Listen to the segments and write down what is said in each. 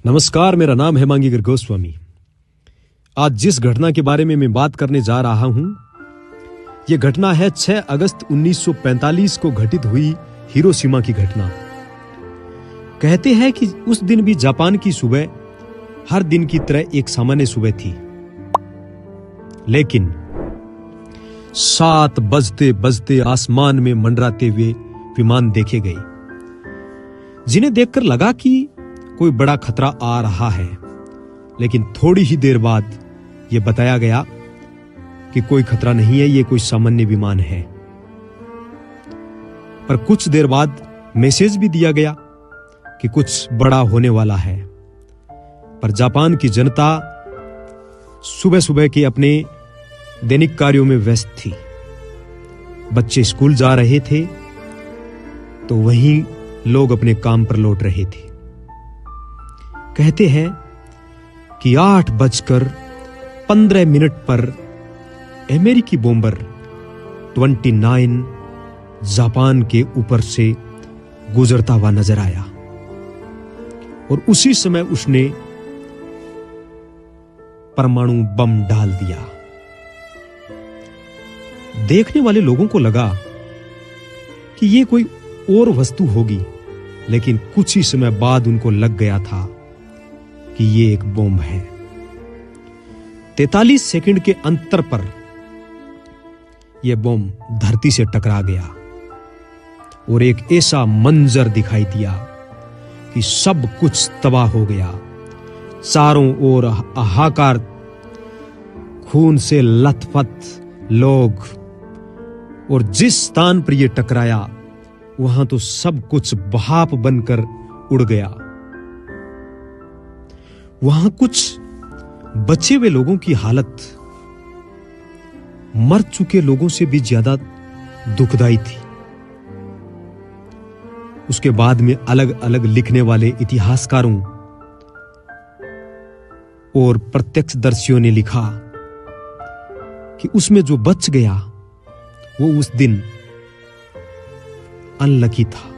नमस्कार, मेरा नाम है मांगीकर गोस्वामी। आज जिस घटना के बारे में मैं बात करने जा रहा हूं, यह घटना है 6 अगस्त 1945 को घटित हुई हिरोशिमा की घटना। कहते हैं कि उस दिन भी जापान की सुबह हर दिन की तरह एक सामान्य सुबह थी, लेकिन 7 बजते बजते आसमान में मंडराते हुए विमान देखे गए, जिन्हें देखकर लगा कि कोई बड़ा खतरा आ रहा है। लेकिन थोड़ी ही देर बाद यह बताया गया कि कोई खतरा नहीं है, यह कोई सामान्य विमान है। पर कुछ देर बाद मैसेज भी दिया गया कि कुछ बड़ा होने वाला है। पर जापान की जनता सुबह सुबह के अपने दैनिक कार्यों में व्यस्त थी। बच्चे स्कूल जा रहे थे तो वहीं लोग अपने काम पर लौट रहे थे। कहते हैं कि 8:15 पर अमेरिकी बॉम्बर 29 जापान के ऊपर से गुजरता हुआ नजर आया और उसी समय उसने परमाणु बम डाल दिया। देखने वाले लोगों को लगा कि यह कोई और वस्तु होगी, लेकिन कुछ ही समय बाद उनको लग गया था कि यह एक बॉम्ब है। 43 सेकंड के अंतर पर यह बॉम्ब धरती से टकरा गया और एक ऐसा मंजर दिखाई दिया कि सब कुछ तबाह हो गया। चारों ओर हाहाकार, खून से लथपथ लोग, और जिस स्थान पर यह टकराया वहां तो सब कुछ भाप बनकर उड़ गया। वहां कुछ बचे हुए लोगों की हालत मर चुके लोगों से भी ज्यादा दुखदाई थी। उसके बाद में अलग अलग लिखने वाले इतिहासकारों और प्रत्यक्षदर्शियों ने लिखा कि उसमें जो बच गया वो उस दिन अनलकी था।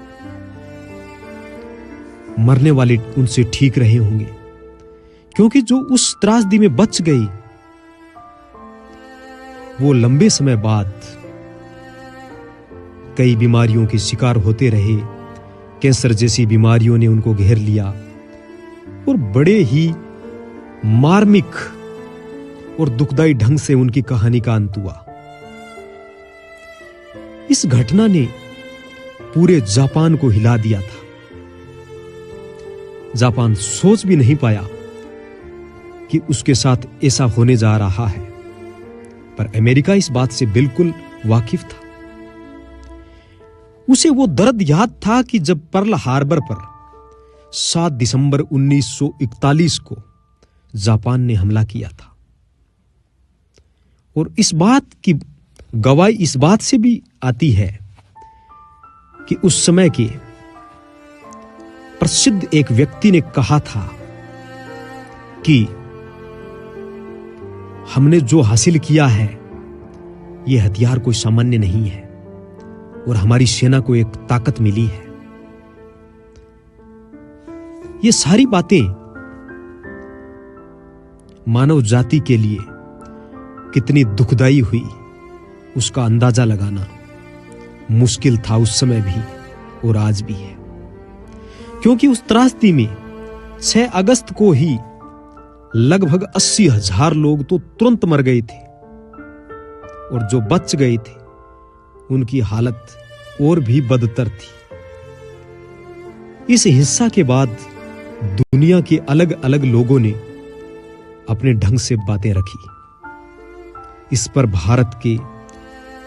मरने वाले उनसे ठीक रहे होंगे, क्योंकि जो उस त्रासदी में बच गई वो लंबे समय बाद कई बीमारियों के शिकार होते रहे। कैंसर जैसी बीमारियों ने उनको घेर लिया और बड़े ही मार्मिक और दुखदाई ढंग से उनकी कहानी का अंत हुआ। इस घटना ने पूरे जापान को हिला दिया था। जापान सोच भी नहीं पाया कि उसके साथ ऐसा होने जा रहा है, पर अमेरिका इस बात से बिल्कुल वाकिफ था। उसे वो दर्द याद था कि जब पर्ल हार्बर पर 7 दिसंबर 1941 को जापान ने हमला किया था, और इस बात की गवाही इस बात से भी आती है कि उस समय के प्रसिद्ध एक व्यक्ति ने कहा था कि हमने जो हासिल किया है यह हथियार कोई सामान्य नहीं है और हमारी सेना को एक ताकत मिली है। ये सारी बातें मानव जाति के लिए कितनी दुखदाई हुई, उसका अंदाजा लगाना मुश्किल था उस समय भी और आज भी है। क्योंकि उस त्रासदी में 6 अगस्त को ही लगभग 80,000 लोग तो तुरंत मर गए थे, और जो बच गए थे उनकी हालत और भी बदतर थी। इस हिंसा के बाद दुनिया के अलग अलग लोगों ने अपने ढंग से बातें रखी। इस पर भारत के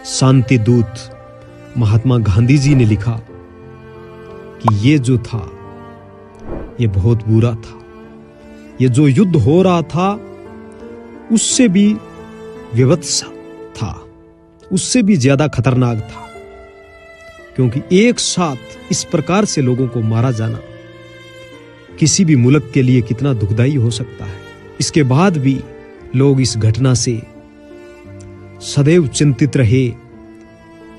शांति दूत महात्मा गांधी जी ने लिखा कि ये जो था ये बहुत बुरा था। ये जो युद्ध हो रहा था उससे भी विभत्स था, उससे भी ज्यादा खतरनाक था, क्योंकि एक साथ इस प्रकार से लोगों को मारा जाना किसी भी मुल्क के लिए कितना दुखदाई हो सकता है। इसके बाद भी लोग इस घटना से सदैव चिंतित रहे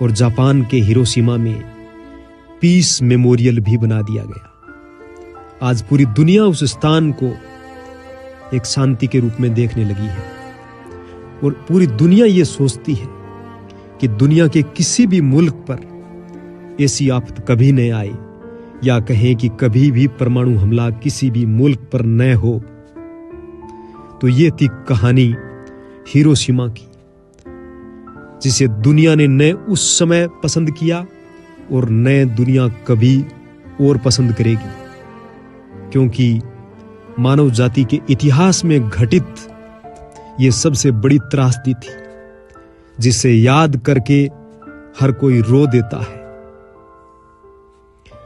और जापान के हिरोशिमा में पीस मेमोरियल भी बना दिया गया। आज पूरी दुनिया उस स्थान को एक शांति के रूप में देखने लगी है और पूरी दुनिया ये सोचती है कि दुनिया के किसी भी मुल्क पर ऐसी आफत कभी न आए, या कहें कि कभी भी परमाणु हमला किसी भी मुल्क पर न हो। तो ये थी कहानी हिरोशिमा की, जिसे दुनिया ने न उस समय पसंद किया और न दुनिया कभी और पसंद करेगी, क्योंकि मानव जाति के इतिहास में घटित ये सबसे बड़ी त्रासदी थी, जिसे याद करके हर कोई रो देता है।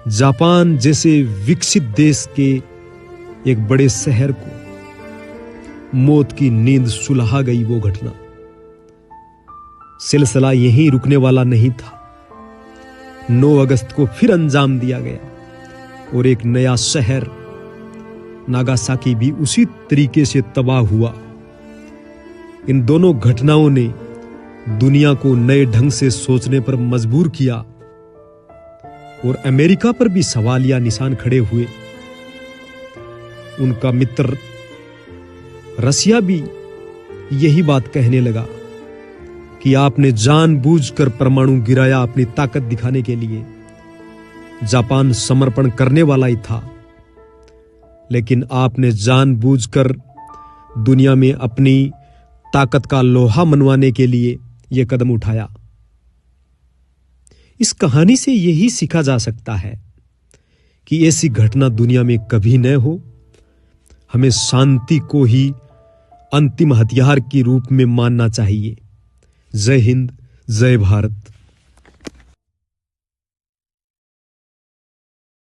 जापान जैसे विकसित देश के एक बड़े शहर को मौत की नींद सुलहा गई वो घटना। सिलसिला यहीं रुकने वाला नहीं था। 9 अगस्त को फिर अंजाम दिया गया और एक नया शहर नागासाकी भी उसी तरीके से तबाह हुआ। इन दोनों घटनाओं ने दुनिया को नए ढंग से सोचने पर मजबूर किया और अमेरिका पर भी सवालिया निशान खड़े हुए। उनका मित्र रसिया भी यही बात कहने लगा कि आपने जानबूझकर परमाणु गिराया अपनी ताकत दिखाने के लिए। जापान समर्पण करने वाला ही था, लेकिन आपने जानबूझकर दुनिया में अपनी ताकत का लोहा मनवाने के लिए यह कदम उठाया। इस कहानी से यही सीखा जा सकता है कि ऐसी घटना दुनिया में कभी न हो। हमें शांति को ही अंतिम हथियार के रूप में मानना चाहिए। जय हिंद, जय भारत।